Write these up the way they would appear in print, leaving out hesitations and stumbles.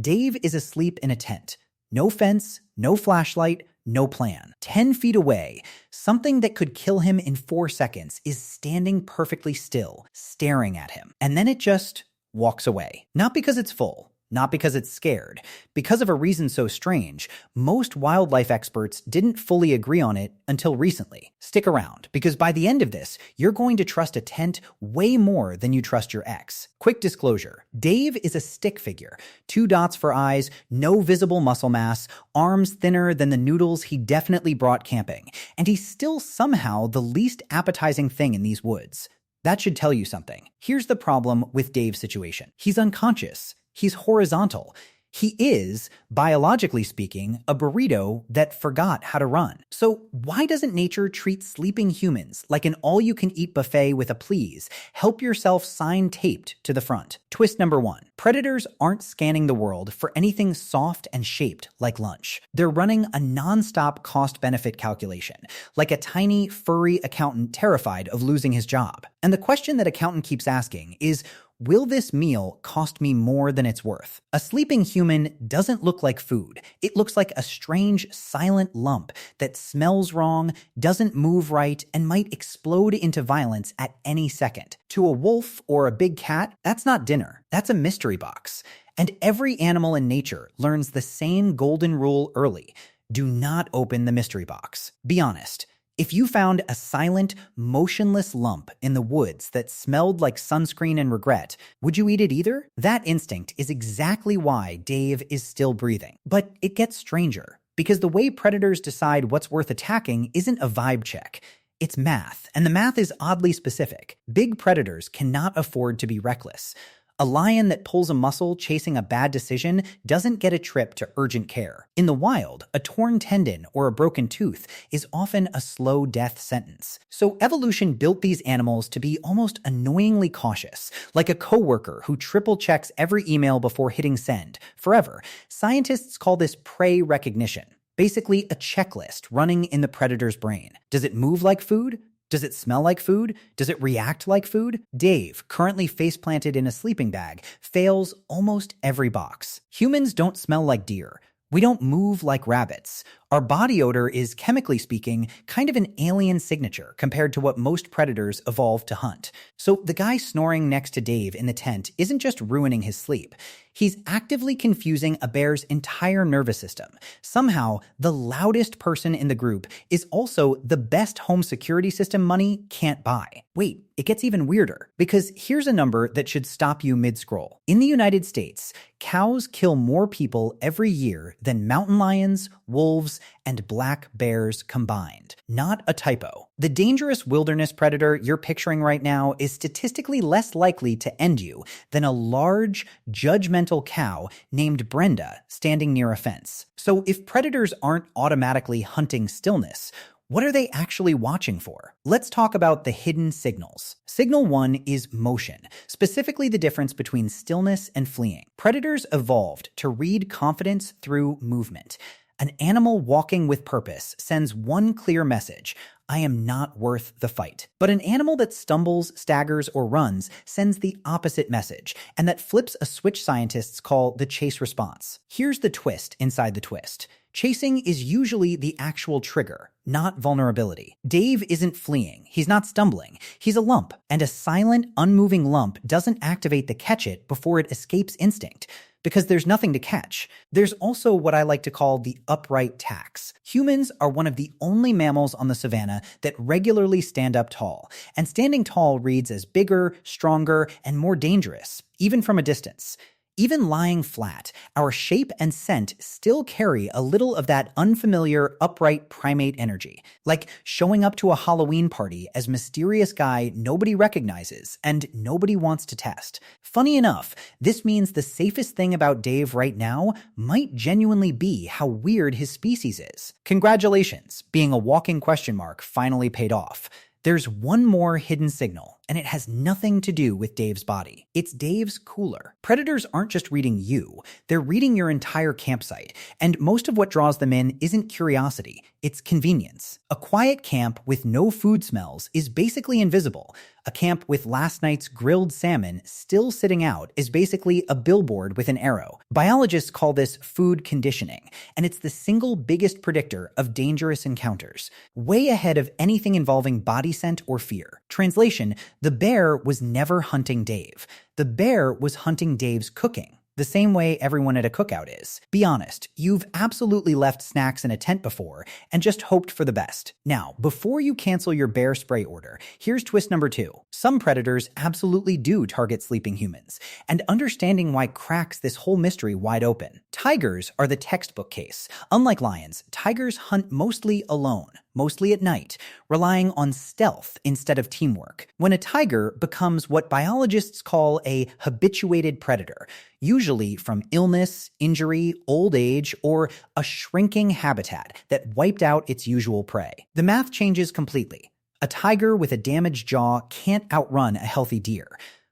Dave is asleep in a tent. No fence, no flashlight, no plan. 10 feet away, something that could kill him in 4 seconds is standing perfectly still, staring at him. And then it just walks away. Not because it's full, not because it's scared. Because of a reason so strange, most wildlife experts didn't fully agree on it until recently. Stick around, because by the end of this, you're going to trust a tent way more than you trust your ex. Quick disclosure, Dave is a stick figure. 2 dots for eyes, no visible muscle mass, arms thinner than the noodles he definitely brought camping, and he's still somehow the least appetizing thing in these woods. That should tell you something. Here's the problem with Dave's situation. He's unconscious. He's horizontal. He is, biologically speaking, a burrito that forgot how to run. So why doesn't nature treat sleeping humans like an all-you-can-eat buffet with a please, help yourself sign taped to the front? Twist number 1. Predators aren't scanning the world for anything soft and shaped like lunch. They're running a non-stop cost-benefit calculation, like a tiny, furry accountant terrified of losing his job. And the question that accountant keeps asking is, will this meal cost me more than it's worth? A sleeping human doesn't look like food. It looks like a strange, silent lump that smells wrong, doesn't move right, and might explode into violence at any second. To a wolf or a big cat, that's not dinner. That's a mystery box. And every animal in nature learns the same golden rule early. Do not open the mystery box. Be honest. If you found a silent, motionless lump in the woods that smelled like sunscreen and regret, would you eat it either? That instinct is exactly why Dave is still breathing. But it gets stranger, because the way predators decide what's worth attacking isn't a vibe check. It's math, and the math is oddly specific. Big predators cannot afford to be reckless. A lion that pulls a muscle chasing a bad decision doesn't get a trip to urgent care. In the wild, a torn tendon or a broken tooth is often a slow death sentence. So evolution built these animals to be almost annoyingly cautious, like a coworker who triple checks every email before hitting send. Forever, scientists call this prey recognition. Basically, a checklist running in the predator's brain. Does it move like food? Does it smell like food? Does it react like food? Dave, currently face-planted in a sleeping bag, fails almost every box. Humans don't smell like deer. We don't move like rabbits. Our body odor is, chemically speaking, kind of an alien signature compared to what most predators evolved to hunt. So the guy snoring next to Dave in the tent isn't just ruining his sleep. He's actively confusing a bear's entire nervous system. Somehow, the loudest person in the group is also the best home security system money can't buy. Wait, it gets even weirder, because here's a number that should stop you mid-scroll. In the United States, cows kill more people every year than mountain lions, wolves, and black bears combined. Not a typo. The dangerous wilderness predator you're picturing right now is statistically less likely to end you than a large, judgmental cow named Brenda standing near a fence. So if predators aren't automatically hunting stillness, what are they actually watching for? Let's talk about the hidden signals. Signal 1 is motion, specifically the difference between stillness and fleeing. Predators evolved to read confidence through movement. An animal walking with purpose sends one clear message: I am not worth the fight. But an animal that stumbles, staggers, or runs sends the opposite message, and that flips a switch scientists call the chase response. Here's the twist inside the twist. Chasing is usually the actual trigger, not vulnerability. Dave isn't fleeing. He's not stumbling. He's a lump, and a silent, unmoving lump doesn't activate the catch it before it escapes instinct, because there's nothing to catch. There's also what I like to call the upright tax. Humans are one of the only mammals on the savanna that regularly stand up tall, and standing tall reads as bigger, stronger, and more dangerous, even from a distance. Even lying flat, our shape and scent still carry a little of that unfamiliar, upright primate energy, like showing up to a Halloween party as mysterious guy nobody recognizes and nobody wants to test. Funny enough, this means the safest thing about Dave right now might genuinely be how weird his species is. Congratulations, being a walking question mark finally paid off. There's one more hidden signal, and it has nothing to do with Dave's body. It's Dave's cooler. Predators aren't just reading you, they're reading your entire campsite, and most of what draws them in isn't curiosity, it's convenience. A quiet camp with no food smells is basically invisible. A camp with last night's grilled salmon still sitting out is basically a billboard with an arrow. Biologists call this food conditioning, and it's the single biggest predictor of dangerous encounters, way ahead of anything involving body scent or fear. Translation: the bear was never hunting Dave. The bear was hunting Dave's cooking. The same way everyone at a cookout is. Be honest, you've absolutely left snacks in a tent before and just hoped for the best. Now, before you cancel your bear spray order, here's twist number 2. Some predators absolutely do target sleeping humans, and understanding why cracks this whole mystery wide open. Tigers are the textbook case. Unlike lions, tigers hunt mostly alone, mostly at night, relying on stealth instead of teamwork. When a tiger becomes what biologists call a habituated predator, usually from illness, injury, old age, or a shrinking habitat that wiped out its usual prey, the math changes completely. A tiger with a damaged jaw can't outrun a healthy deer.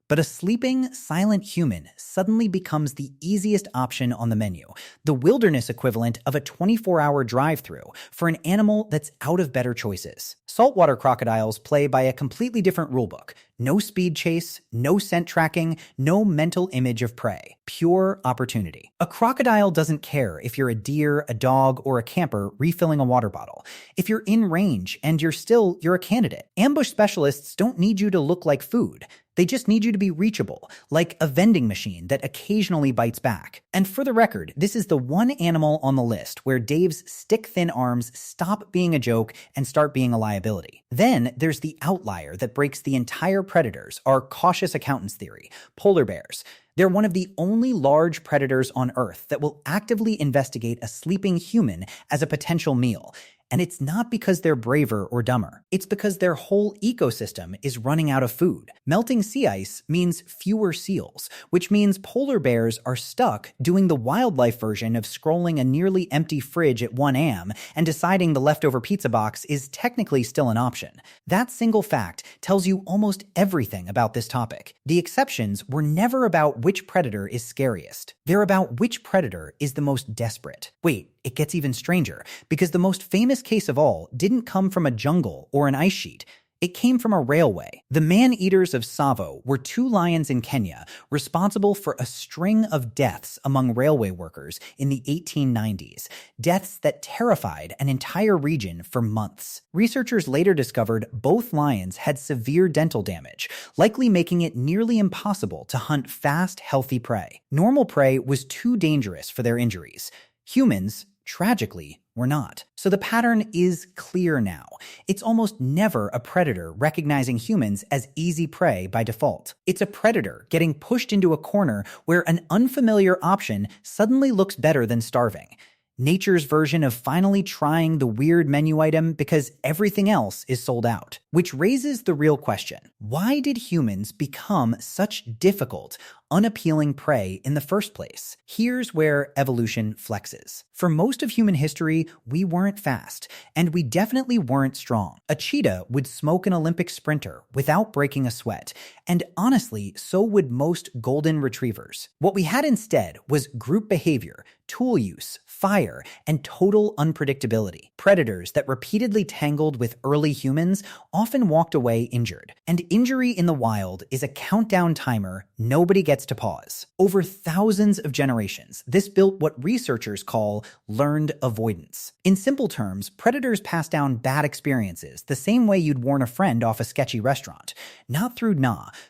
But a sleeping, silent human suddenly becomes the easiest option on the menu, the wilderness equivalent of a 24-hour drive-thru for an animal that's out of better choices. Saltwater crocodiles play by a completely different rulebook. No speed chase, no scent tracking, no mental image of prey. Pure opportunity. A crocodile doesn't care if you're a deer, a dog, or a camper refilling a water bottle. If you're in range and you're a candidate. Ambush specialists don't need you to look like food. They just need you to be reachable, like a vending machine that occasionally bites back. And for the record, this is the one animal on the list where Dave's stick-thin arms stop being a joke and start being a liability. Then there's the outlier that breaks the entire predators, our cautious accountants theory, polar bears. They're one of the only large predators on Earth that will actively investigate a sleeping human as a potential meal. And it's not because they're braver or dumber. It's because their whole ecosystem is running out of food. Melting sea ice means fewer seals, which means polar bears are stuck doing the wildlife version of scrolling a nearly empty fridge at 1 a.m. and deciding the leftover pizza box is technically still an option. That single fact tells you almost everything about this topic. The exceptions were never about which predator is scariest. They're about which predator is the most desperate. Wait, it gets even stranger, because the most famous case of all didn't come from a jungle or an ice sheet. It came from a railway. The man-eaters of Tsavo were 2 lions in Kenya responsible for a string of deaths among railway workers in the 1890s, deaths that terrified an entire region for months. Researchers later discovered both lions had severe dental damage, likely making it nearly impossible to hunt fast, healthy prey. Normal prey was too dangerous for their injuries. Humans, tragically, were not. So the pattern is clear now. It's almost never a predator recognizing humans as easy prey by default. It's a predator getting pushed into a corner where an unfamiliar option suddenly looks better than starving. Nature's version of finally trying the weird menu item because everything else is sold out. Which raises the real question: why did humans become such difficult, unappealing prey in the first place? Here's where evolution flexes. For most of human history, we weren't fast, and we definitely weren't strong. A cheetah would smoke an Olympic sprinter without breaking a sweat, and honestly, so would most golden retrievers. What we had instead was group behavior, tool use, fire, and total unpredictability. Predators that repeatedly tangled with early humans often walked away injured. And injury in the wild is a countdown timer nobody gets to pause. Over thousands of generations, this built what researchers call learned avoidance. In simple terms, predators pass down bad experiences the same way you'd warn a friend off a sketchy restaurant. Not through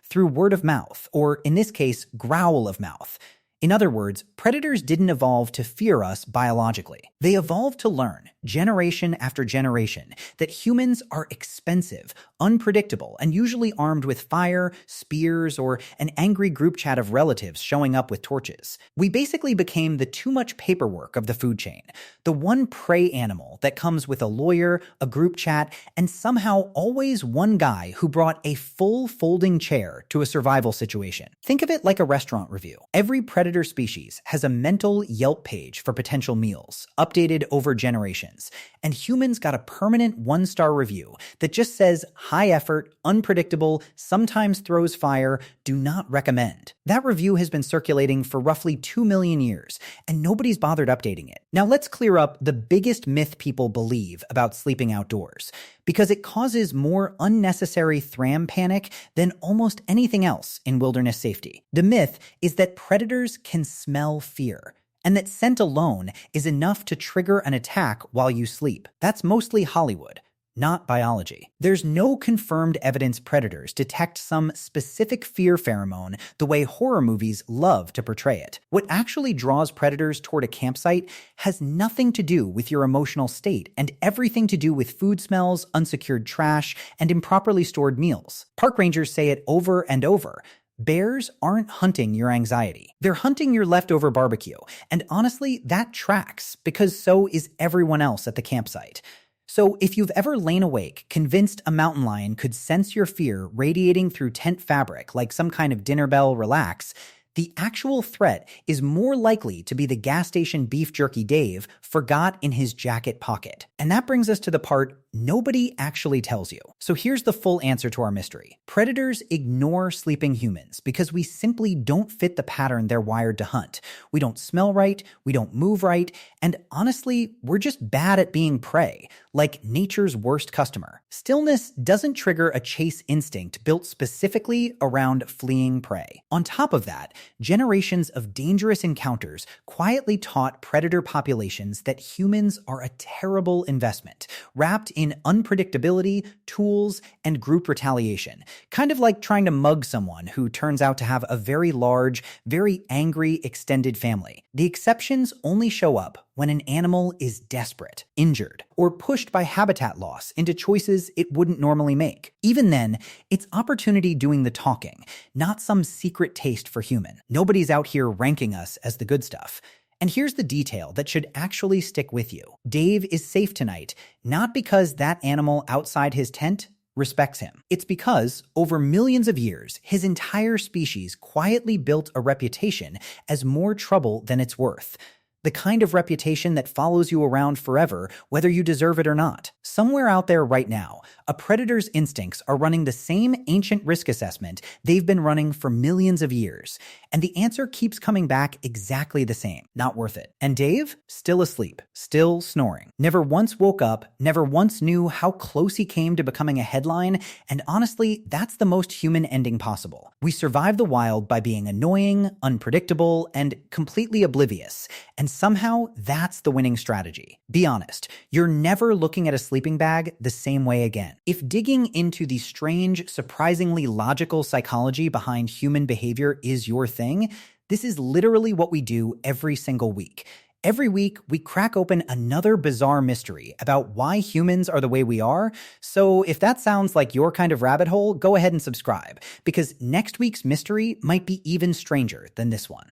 through word of mouth, or in this case, growl of mouth. In other words, predators didn't evolve to fear us biologically. They evolved to learn, generation after generation, that humans are expensive, unpredictable, and usually armed with fire, spears, or an angry group chat of relatives showing up with torches. We basically became the too much paperwork of the food chain, the one prey animal that comes with a lawyer, a group chat, and somehow always one guy who brought a full folding chair to a survival situation. Think of it like a restaurant review. Every predator predator species has a mental Yelp page for potential meals, updated over generations, and humans got a permanent one-star review that just says high effort, unpredictable, sometimes throws fire, do not recommend. That review has been circulating for roughly 2 million years, and nobody's bothered updating it. Now let's clear up the biggest myth people believe about sleeping outdoors, because it causes more unnecessary thram panic than almost anything else in wilderness safety. The myth is that predators can smell fear, and that scent alone is enough to trigger an attack while you sleep. That's mostly Hollywood, not biology. There's no confirmed evidence predators detect some specific fear pheromone the way horror movies love to portray it. What actually draws predators toward a campsite has nothing to do with your emotional state and everything to do with food smells, unsecured trash, and improperly stored meals. Park rangers say it over and over. Bears aren't hunting your anxiety. They're hunting your leftover barbecue. And honestly, that tracks, because so is everyone else at the campsite. So if you've ever lain awake, convinced a mountain lion could sense your fear radiating through tent fabric like some kind of dinner bell relax, the actual threat is more likely to be the gas station beef jerky Dave forgot in his jacket pocket. And that brings us to the part nobody actually tells you. So here's the full answer to our mystery. Predators ignore sleeping humans because we simply don't fit the pattern they're wired to hunt. We don't smell right, we don't move right, and honestly, we're just bad at being prey, like nature's worst customer. Stillness doesn't trigger a chase instinct built specifically around fleeing prey. On top of that, generations of dangerous encounters quietly taught predator populations that humans are a terrible investment, wrapped in unpredictability, tools, and group retaliation. Kind of like trying to mug someone who turns out to have a very large, very angry extended family. The exceptions only show up when an animal is desperate, injured, or pushed by habitat loss into choices it wouldn't normally make. Even then, it's opportunity doing the talking, not some secret taste for human. Nobody's out here ranking us as the good stuff. And here's the detail that should actually stick with you. Dave is safe tonight, not because that animal outside his tent respects him. It's because, over millions of years, his entire species quietly built a reputation as more trouble than it's worth. The kind of reputation that follows you around forever, whether you deserve it or not. Somewhere out there right now, a predator's instincts are running the same ancient risk assessment they've been running for millions of years. And the answer keeps coming back exactly the same. Not worth it. And Dave? Still asleep. Still snoring. Never once woke up, never once knew how close he came to becoming a headline, and honestly, that's the most human ending possible. We survive the wild by being annoying, unpredictable, and completely oblivious. And somehow, that's the winning strategy. Be honest, you're never looking at a sleeping bag the same way again. If digging into the strange, surprisingly logical psychology behind human behavior is your thing, this is literally what we do every single week. Every week, we crack open another bizarre mystery about why humans are the way we are. So if that sounds like your kind of rabbit hole, go ahead and subscribe, because next week's mystery might be even stranger than this one.